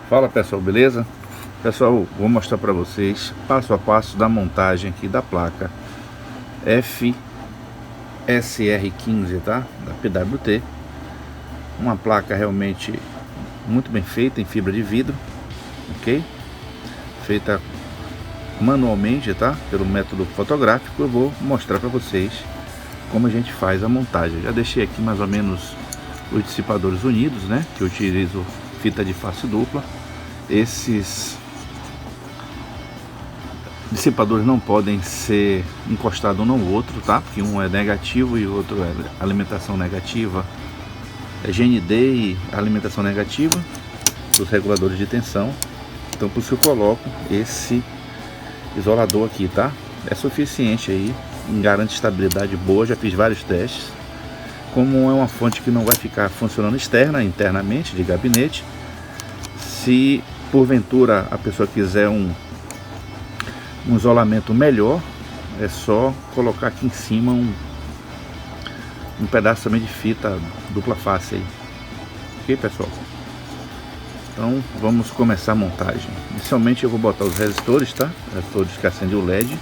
Fala pessoal, beleza? Pessoal, vou mostrar para vocês passo a passo da montagem aqui da placa FSR15, tá? Da PWT. Uma placa realmente muito bem feita em fibra de vidro, ok? Feita manualmente, tá? Pelo método fotográfico. Eu vou mostrar para vocês como a gente faz a montagem. Já deixei aqui mais ou menos os dissipadores unidos, né? Que eu utilizo fita de face dupla. Esses dissipadores não podem ser encostados um no outro, tá? Porque um é negativo e o outro é alimentação negativa, é GND e alimentação negativa dos reguladores de tensão. Então por isso eu coloco esse isolador aqui, tá? É suficiente aí, garante estabilidade boa, já fiz vários testes. Como é uma fonte que não vai ficar funcionando internamente de gabinete, se porventura a pessoa quiser um isolamento melhor, é só colocar aqui em cima um pedaço também de fita dupla face aí. Ok, pessoal? Então vamos começar a montagem. Inicialmente eu vou botar os resistores, tá? Resistores que acendem o LED.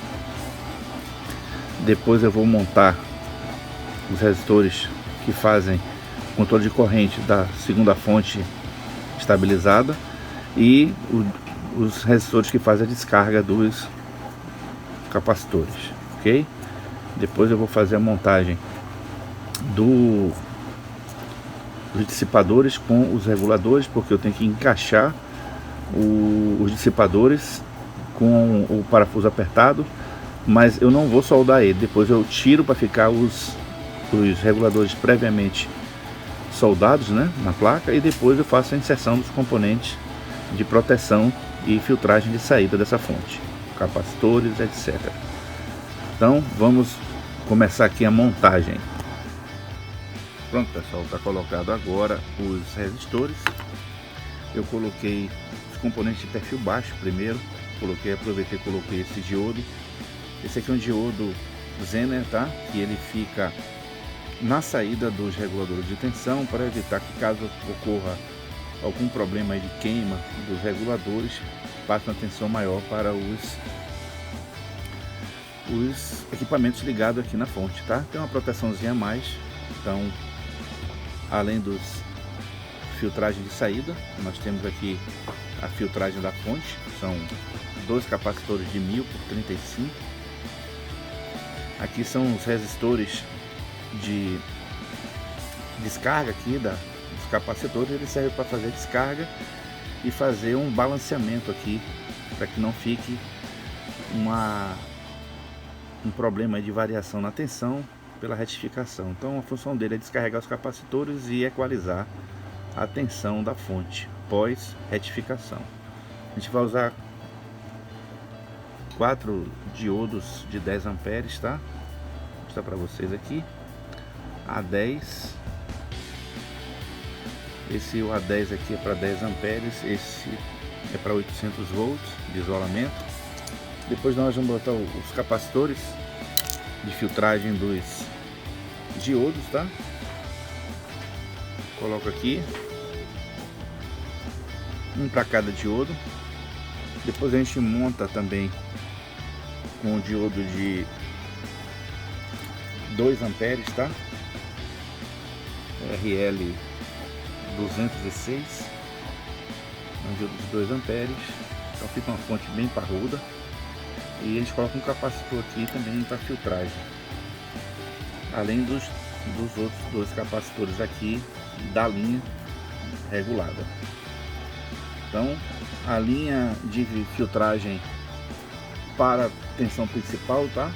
Depois eu vou montar os resistores que fazem controle de corrente da segunda fonte estabilizada e os resistores que fazem a descarga dos capacitores, ok? Depois eu vou fazer a montagem dos dissipadores com os reguladores, porque eu tenho que encaixar os dissipadores com o parafuso apertado, mas eu não vou soldar ele. Depois eu tiro para ficar os reguladores previamente soldados, né, na placa, e depois eu faço a inserção dos componentes de proteção e filtragem de saída dessa fonte, capacitores, etc. Então vamos começar aqui a montagem. Pronto, pessoal, está colocado agora os resistores. Eu coloquei os componentes de perfil baixo primeiro, aproveitei e coloquei esse diodo. Esse aqui é um diodo Zener, tá? Que ele fica na saída dos reguladores de tensão, para evitar que, caso ocorra algum problema de queima dos reguladores, passe uma tensão maior para os equipamentos ligados aqui na fonte, tá? Tem uma proteçãozinha a mais. Então, além dos filtragem de saída, nós temos aqui a filtragem da fonte. São dois capacitores de 1000 por 35. Aqui são os resistores de descarga aqui dos capacitores. Ele serve para fazer descarga e fazer um balanceamento aqui, para que não fique um problema de variação na tensão pela retificação. Então a função dele é descarregar os capacitores e equalizar a tensão da fonte pós retificação. A gente vai usar 4 diodos de 10 amperes, tá? Vou mostrar para vocês aqui. A10, esse A10 aqui é para 10 amperes, esse é para 800 volts de isolamento. Depois nós vamos botar os capacitores de filtragem dos diodos, tá? Coloco aqui um para cada diodo. Depois a gente monta também com o diodo de 2 amperes, tá? RL 206, um diodo de 2 amperes. Então fica uma fonte bem parruda. E a gente coloca um capacitor aqui também para filtragem, além dos outros 2 capacitores aqui da linha regulada. Então a linha de filtragem para a tensão principal, tá?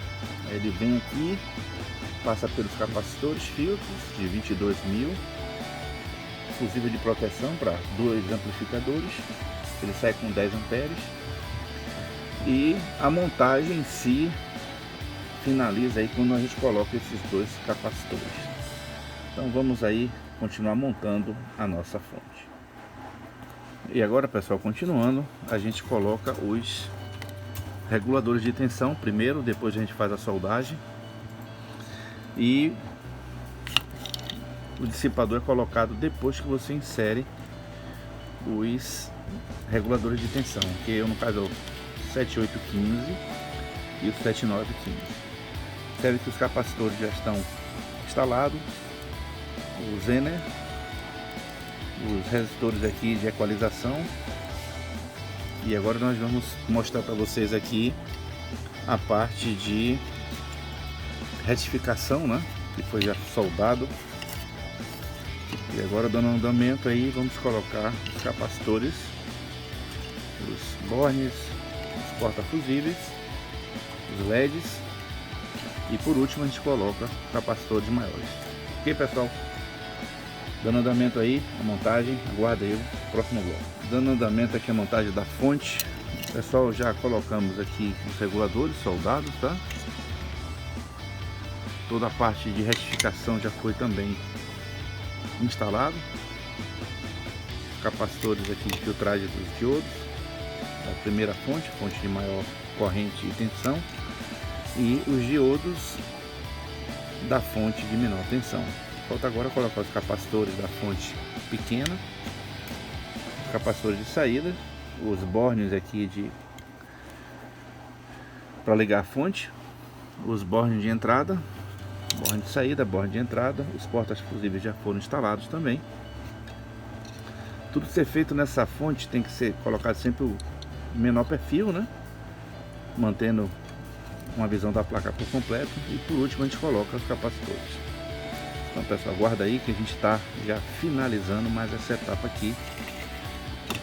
Ele vem aqui, passa pelos capacitores, filtros de 22.000, fusível de proteção para 2 amplificadores. Ele sai com 10 amperes. E a montagem em si finaliza aí quando a gente coloca esses 2 capacitores. Então vamos aí continuar montando a nossa fonte. E agora, pessoal, continuando, a gente coloca os reguladores de tensão primeiro, depois a gente faz a soldagem. E o dissipador é colocado depois que você insere os reguladores de tensão, que eu no caso é o 7815 e o 7915. Observe que os capacitores já estão instalados, o Zener, os resistores aqui de equalização. E agora nós vamos mostrar para vocês aqui a parte de retificação, né, que foi já soldado. E agora, dando andamento aí, vamos colocar os capacitores, os bornes, os porta-fusíveis, os LEDs e por último a gente coloca capacitores maiores. Ok, pessoal? Dando andamento aí a montagem, aguarda aí o próximo bloco. Dando andamento aqui a montagem da fonte, pessoal, já colocamos aqui os reguladores soldados, tá? Toda a parte de retificação já foi também instalado. Capacitores aqui de filtragem dos diodos, a primeira fonte de maior corrente e tensão, e os diodos da fonte de menor tensão. Falta agora colocar os capacitores da fonte pequena, os capacitores de saída, os bornes aqui para ligar a fonte, os bornes de entrada, borne de saída, borne de entrada, os portas fusíveis já foram instalados também. Tudo que ser feito nessa fonte tem que ser colocado sempre o menor perfil, né? Mantendo uma visão da placa por completo. E por último a gente coloca os capacitores. Então, pessoal, aguarda aí que a gente está já finalizando mais essa etapa aqui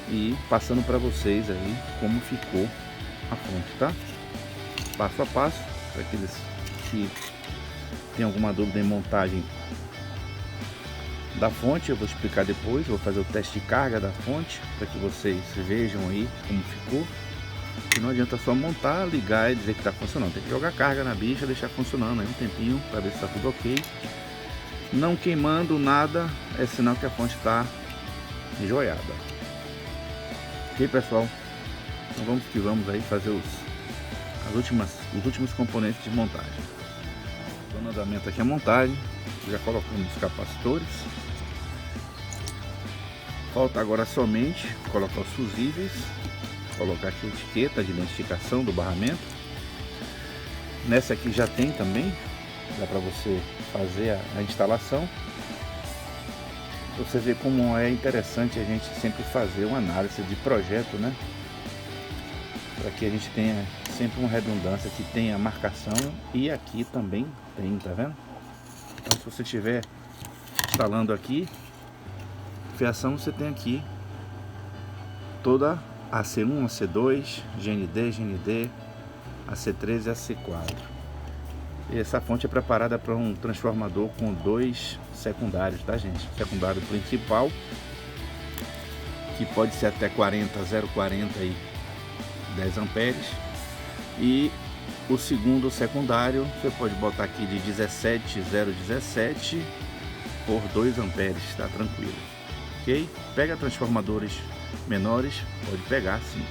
e passando para vocês aí como ficou a fonte, tá? Passo a passo, para aqueles que tem alguma dúvida em montagem da fonte, eu vou explicar depois. Vou fazer o teste de carga da fonte para que vocês vejam aí como ficou. E não adianta só montar, ligar e dizer que está funcionando, tem que jogar carga na bicha, deixar funcionando aí um tempinho para ver se está tudo ok. Não queimando nada é sinal que a fonte está enjoiada. Ok, pessoal? Então vamos que vamos aí fazer os últimos componentes de montagem. No andamento aqui a montagem, já colocamos os capacitores. Falta agora somente colocar os fusíveis, colocar aqui a etiqueta de identificação do barramento. Nessa aqui já tem também, dá para você fazer a instalação. Você vê como é interessante a gente sempre fazer uma análise de projeto, né? Para que a gente tenha sempre uma redundância, que tenha marcação, e aqui também tem, tá vendo? Então, se você estiver instalando aqui fiação, você tem aqui toda a AC1, AC2, GND, AC3 e AC4. E essa fonte é preparada para um transformador com 2 secundários, tá, gente? Secundário principal, que pode ser até 0,40 e 10 amperes, e o segundo secundário você pode botar aqui de 17,017 por 2 amperes, tá tranquilo, ok? Pega transformadores menores, pode pegar sim.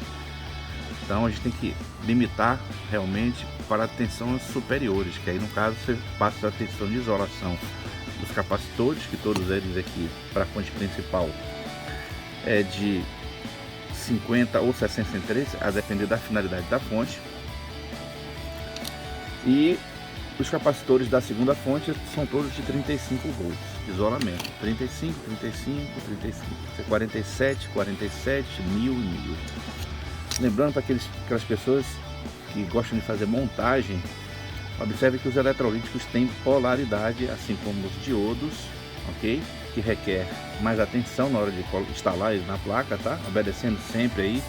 Então a gente tem que limitar realmente para tensões superiores, que aí no caso você passa a tensão de isolação dos capacitores, que todos eles aqui para a fonte principal é de 50 ou 63, a depender da finalidade da fonte. E os capacitores da segunda fonte são todos de 35 volts, isolamento, 35, 47, 47, 1000 e 1000. Lembrando para aquelas pessoas que gostam de fazer montagem, observe que os eletrolíticos têm polaridade, assim como os diodos, ok? Que requer mais atenção na hora de instalar eles na placa, tá? Obedecendo sempre aí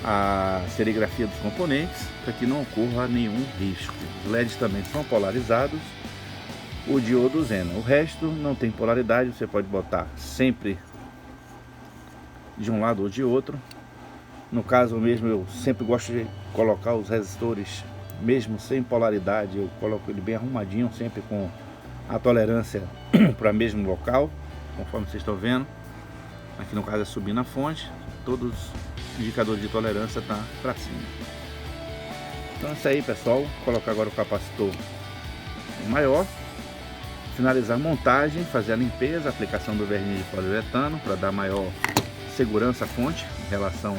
a serigrafia dos componentes, para que não ocorra nenhum risco. Os LEDs também são polarizados, o diodo Zener. O resto não tem polaridade, você pode botar sempre de um lado ou de outro. No caso mesmo, eu sempre gosto de colocar os resistores mesmo sem polaridade, eu coloco ele bem arrumadinho, sempre com a tolerância para o mesmo local, conforme vocês estão vendo. Aqui no caso é subir na fonte, todos os indicadores de tolerância tá para cima. Então é isso aí, pessoal. Vou colocar agora o capacitor maior, finalizar a montagem, fazer a limpeza, a aplicação do verniz de poliuretano para dar maior segurança à fonte em relação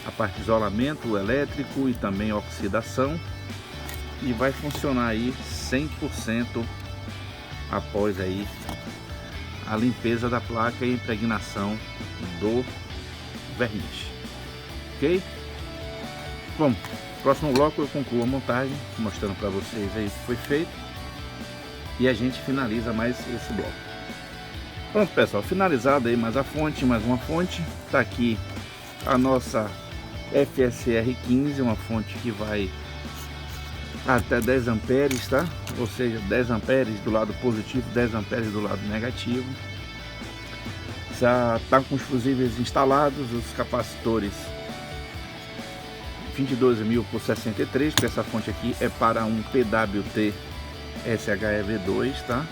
à parte de isolamento elétrico e também oxidação, e vai funcionar aí 100% após aí a limpeza da placa e impregnação do verniz, ok? Bom, próximo bloco eu concluo a montagem mostrando para vocês aí o que foi feito e a gente finaliza mais esse bloco. Pronto, pessoal, finalizado aí mais uma fonte. Tá aqui a nossa FSR 15, uma fonte que vai até 10 amperes, tá? Ou seja, 10 amperes do lado positivo, 10 amperes do lado negativo. Já tá com os fusíveis instalados, os capacitores 22.000 por 63, porque essa fonte aqui é para um PWT SHE V2, tá?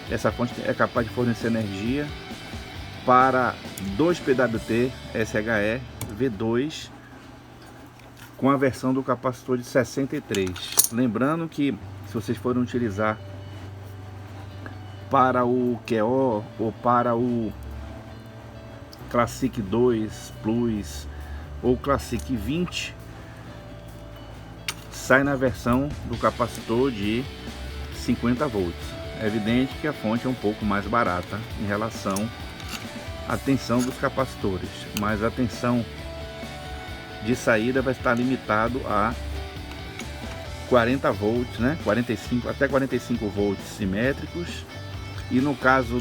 Essa fonte é capaz de fornecer energia para 2 PWT SHE V2 com a versão do capacitor de 63. Lembrando que se vocês forem utilizar para o QO ou para o Classic 2 Plus ou Classic 20, sai na versão do capacitor de 50 volts. É evidente que a fonte é um pouco mais barata em relação à tensão dos capacitores, mas a tensão de saída vai estar limitado a 40 volts, né? 45 até 45 volts simétricos, e no caso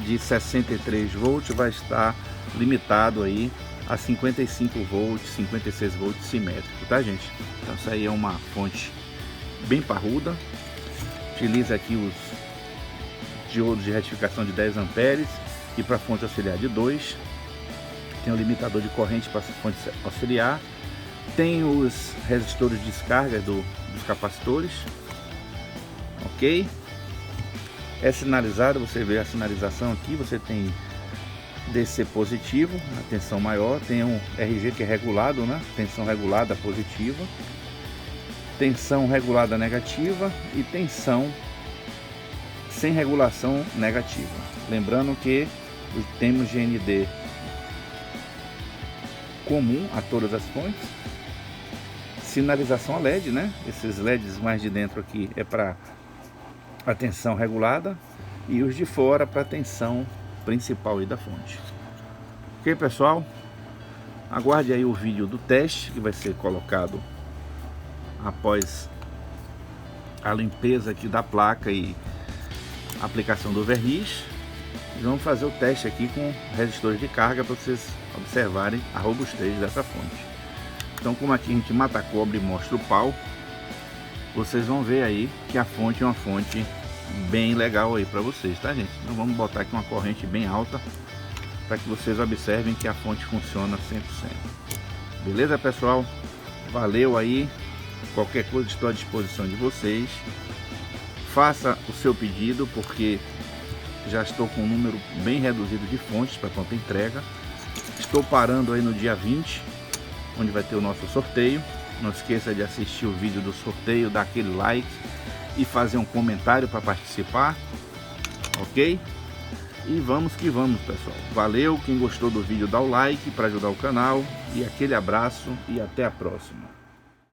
de 63 volts vai estar limitado aí a 55 volts, 56 volts simétrico, tá, gente? Então isso aí é uma fonte bem parruda. Utiliza aqui os diodos de retificação de 10 amperes e para fonte auxiliar de 2. Tem o limitador de corrente para fonte auxiliar. Tem os resistores de descarga dos capacitores, ok? É sinalizado, você vê a sinalização aqui, você tem DC positivo, a tensão maior, tem um RG que é regulado, né? Tensão regulada positiva, tensão regulada negativa e tensão sem regulação negativa. Lembrando que temos GND comum a todas as fontes, sinalização a LED, né? Esses LEDs mais de dentro aqui é para a tensão regulada e os de fora para a tensão principal aí da fonte. Ok, pessoal? Aguarde aí o vídeo do teste que vai ser colocado após a limpeza aqui da placa e aplicação do verniz. E vamos fazer o teste aqui com resistores de carga para vocês observarem a robustez dessa fonte. Então, como aqui a gente mata cobre e mostra o pau, vocês vão ver aí que a fonte é uma fonte bem legal aí para vocês, tá, gente? Então vamos botar aqui uma corrente bem alta para que vocês observem que a fonte funciona 100%. Beleza, pessoal? Valeu aí. Qualquer coisa estou à disposição de vocês. Faça o seu pedido, porque já estou com um número bem reduzido de fontes para pronta entrega. Estou parando aí no dia 20, onde vai ter o nosso sorteio. Não esqueça de assistir o vídeo do sorteio, dar aquele like e fazer um comentário para participar, ok? E vamos que vamos, pessoal. Valeu, quem gostou do vídeo dá o like para ajudar o canal, e aquele abraço e até a próxima.